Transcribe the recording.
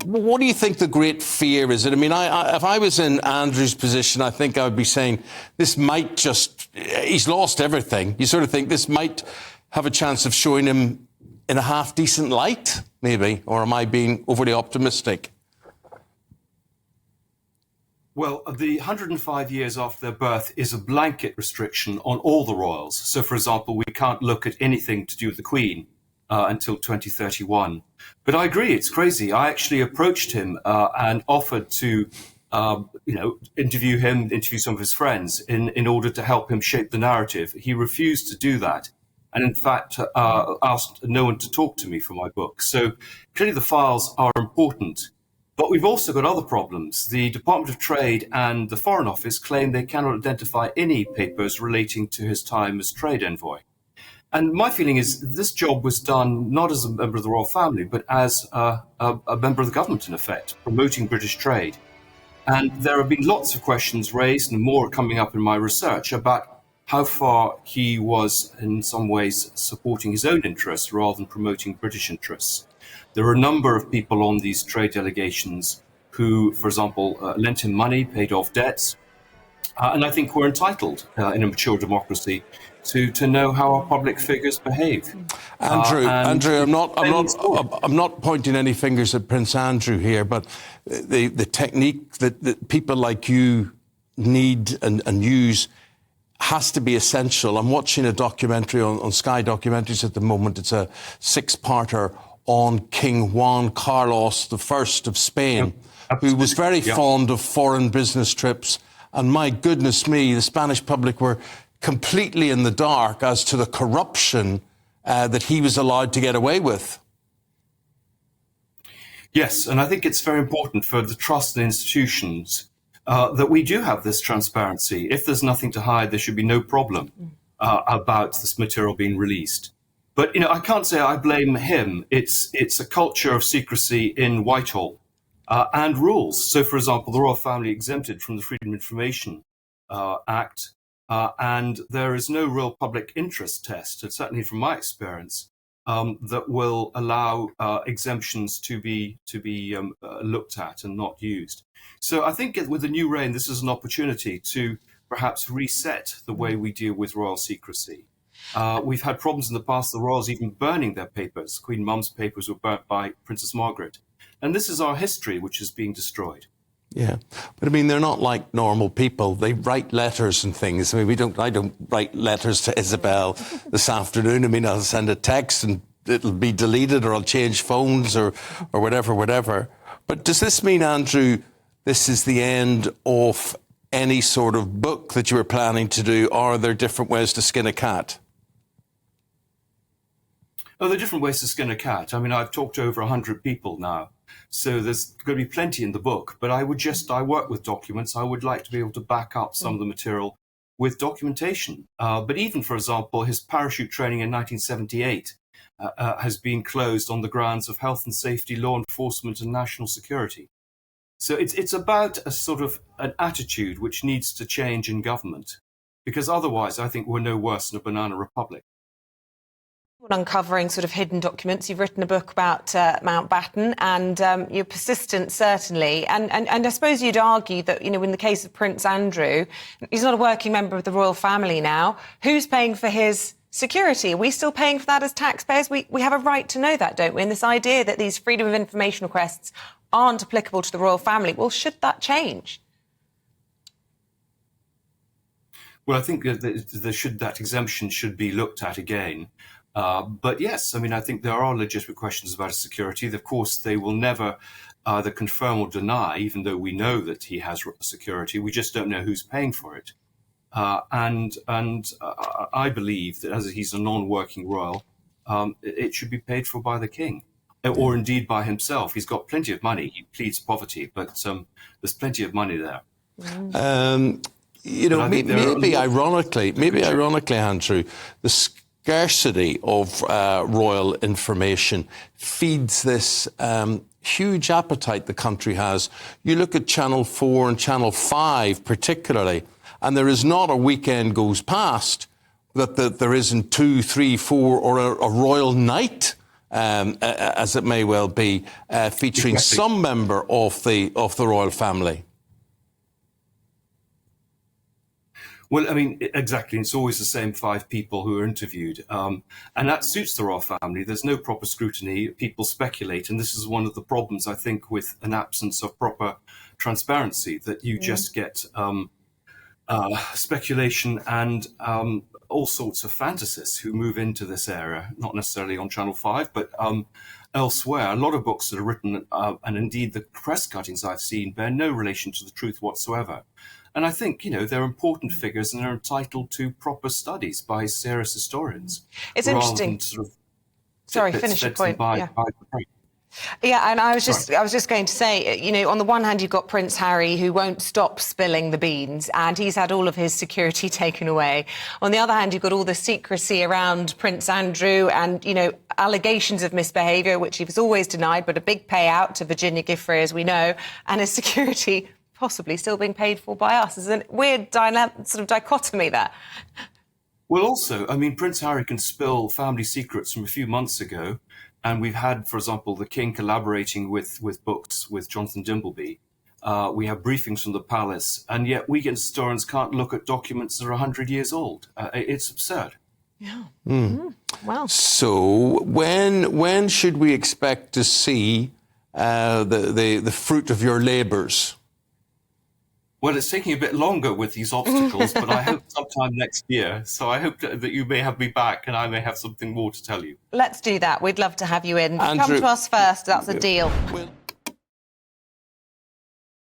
what do you think the great fear is? I mean, if I was in Andrew's position, I think I would be saying this might he's lost everything. You sort of think this might have a chance of showing him in a half-decent light, maybe, or am I being overly optimistic? Well, the 105 years after their birth is a blanket restriction on all the royals. So, for example, we can't look at anything to do with the Queen until 2031. But I agree, it's crazy. I actually approached him and offered to, interview some of his friends in order to help him shape the narrative. He refused to do that. And in fact, asked no one to talk to me for my book. So clearly the files are important. But we've also got other problems. The Department of Trade and the Foreign Office claim they cannot identify any papers relating to his time as trade envoy. And my feeling is this job was done not as a member of the royal family, but as a member of the government, in effect, promoting British trade. And there have been lots of questions raised, and more coming up in my research, about how far he was in some ways supporting his own interests rather than promoting British interests. There are a number of people on these trade delegations who, for example, lent him money, paid off debts, and I think we're entitled in a mature democracy to know how our public figures behave. Andrew, I'm not pointing any fingers at Prince Andrew here, but the technique that people like you need and use has to be essential. I'm watching a documentary on Sky Documentaries at the moment. It's a 6-parter on King Juan Carlos I of Spain, who was very fond of foreign business trips. And my goodness me, the Spanish public were completely in the dark as to the corruption that he was allowed to get away with. Yes, and I think it's very important for the trust in institutions that we do have this transparency. If there's nothing to hide, there should be no problem about this material being released. But, I can't say I blame him. It's a culture of secrecy in Whitehall and rules. So, for example, the royal family exempted from the Freedom of Information Act, and there is no real public interest test, and certainly from my experience, that will allow exemptions to be looked at and not used. So I think with the new reign, this is an opportunity to perhaps reset the way we deal with royal secrecy. We've had problems in the past, the royals even burning their papers. Queen Mum's papers were burnt by Princess Margaret. And this is our history, which is being destroyed. Yeah, but I mean, they're not like normal people. They write letters and things. I mean, I don't write letters to Isabel this afternoon. I mean, I'll send a text and it'll be deleted, or I'll change phones or whatever. But does this mean, Andrew, this is the end of any sort of book that you were planning to do, or are there different ways to skin a cat? Oh, there are different ways to skin a cat. I mean, I've talked to over 100 people now, so there's going to be plenty in the book. But I work with documents. I would like to be able to back up some of the material with documentation. But even, for example, his parachute training in 1978 has been closed on the grounds of health and safety, law enforcement, and national security. So it's about a sort of an attitude which needs to change in government, because otherwise I think we're no worse than a banana republic. Uncovering sort of hidden documents. You've written a book about Mountbatten, and you're persistent, certainly. And I suppose you'd argue that, in the case of Prince Andrew, he's not a working member of the royal family now. Who's paying for his security? Are we still paying for that as taxpayers? We have a right to know that, don't we? And this idea that these freedom of information requests aren't applicable to the royal family, well, should that change? Well, I think that exemption should be looked at again. But yes, I mean, I think there are legitimate questions about his security. Of course, they will never either confirm or deny, even though we know that he has security. We just don't know who's paying for it. And I believe that as he's a non-working royal, it should be paid for by the king, or indeed by himself. He's got plenty of money. He pleads poverty, but there's plenty of money there. Maybe ironically, Andrew, the scarcity of royal information feeds this huge appetite the country has. You look at Channel 4 and Channel 5 particularly, and there is not a weekend goes past that there isn't 2, 3, 4 or a royal night as it may well be, featuring some member of the royal family. Well, I mean, exactly. It's always the same 5 people who are interviewed. And that suits the royal family. There's no proper scrutiny. People speculate. And this is one of the problems, I think, with an absence of proper transparency, that you just get speculation and all sorts of fantasists who move into this area, not necessarily on Channel 5, but elsewhere. A lot of books that are written, and indeed the press cuttings I've seen, bear no relation to the truth whatsoever. And I think, they're important figures and are entitled to proper studies by serious historians. It's interesting. Sorry, finish your point. Yeah, and I was just going to say, on the one hand, you've got Prince Harry, who won't stop spilling the beans, and he's had all of his security taken away. On the other hand, you've got all the secrecy around Prince Andrew and, allegations of misbehaviour, which he was always denied, but a big payout to Virginia Giffey, as we know, and his security possibly still being paid for by us. There's a weird sort of dichotomy there. Well, also, I mean, Prince Harry can spill family secrets from a few months ago. And we've had, for example, the King collaborating with books with Jonathan Dimbleby. We have briefings from the palace, and yet we historians can't look at documents that are 100 years old. It's absurd. Yeah. Wow. So when should we expect to see the fruit of your labours? Well, it's taking a bit longer with these obstacles, but I hope sometime next year. So I hope that you may have me back and I may have something more to tell you. Let's do that. We'd love to have you in. Andrew, come to us first. That's a deal.